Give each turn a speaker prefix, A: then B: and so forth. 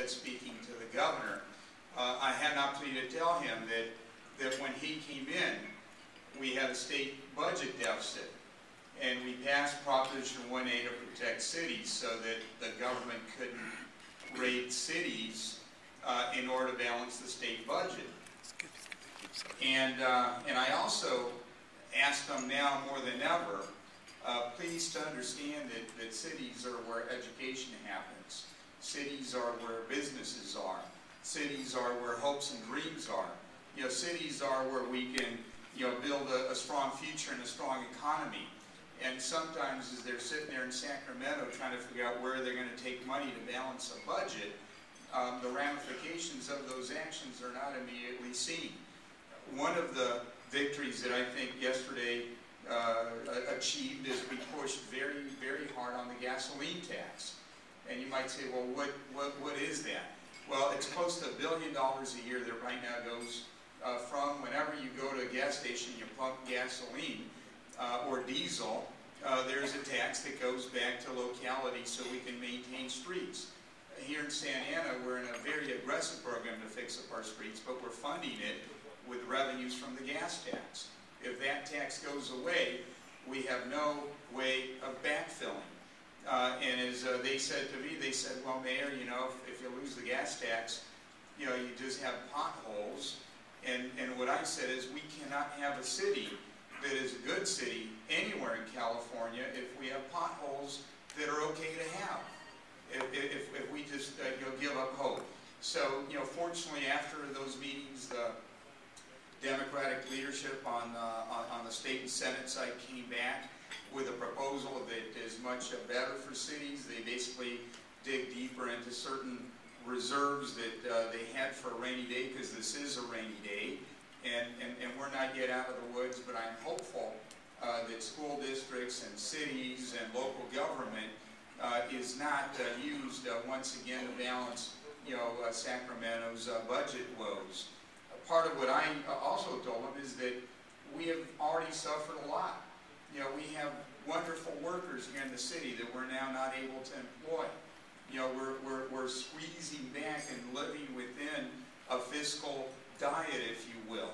A: said, speaking to the governor, I had an opportunity to tell him that when he came in, we had a state budget deficit. And we passed Proposition 1A to protect cities so that the government couldn't raid cities in order to balance the state budget. And I also ask them now more than ever, please to understand that cities are where education happens. Cities are where businesses are. Cities are where hopes and dreams are. You know, cities are where we can, you know, build a strong future and a strong economy. And sometimes as they're sitting there in Sacramento trying to figure out where they're going to take money to balance a budget, the ramifications of those actions are not immediately seen. One of the victories that I think yesterday achieved is we pushed very, very hard on the gasoline tax. And you might say, well, what is that? Well, it's close to $1 billion a year that right now goes from whenever you go to a gas station, you pump gasoline or diesel, there's a tax that goes back to locality so we can maintain streets. Here in Santa Ana, we're in a very aggressive program to fix up our streets, but we're funding it with revenues from the gas tax. If that tax goes away, we have no way of backfilling. And as they said to me, they said, well, Mayor, you know, if you lose the gas tax, you know, you just have potholes. And what I said is we cannot have a city that is a good city anywhere in California if we have potholes that are okay to have, if we just you know, give up hope. So, you know, fortunately after those meetings, the Democratic leadership on the state and Senate side came back with a proposal that is much better for cities. They basically dig deeper into certain reserves that they had for a rainy day, because this is a rainy day. And we're not yet out of the woods, but I'm hopeful that school districts and cities and local government is not used once again to balance, you know, Sacramento's budget woes. Part of what I also told them is that we have already suffered a lot. You know, we have wonderful workers here in the city that we're now not able to employ. You know, we're squeezing back and living within a fiscal diet, if you will.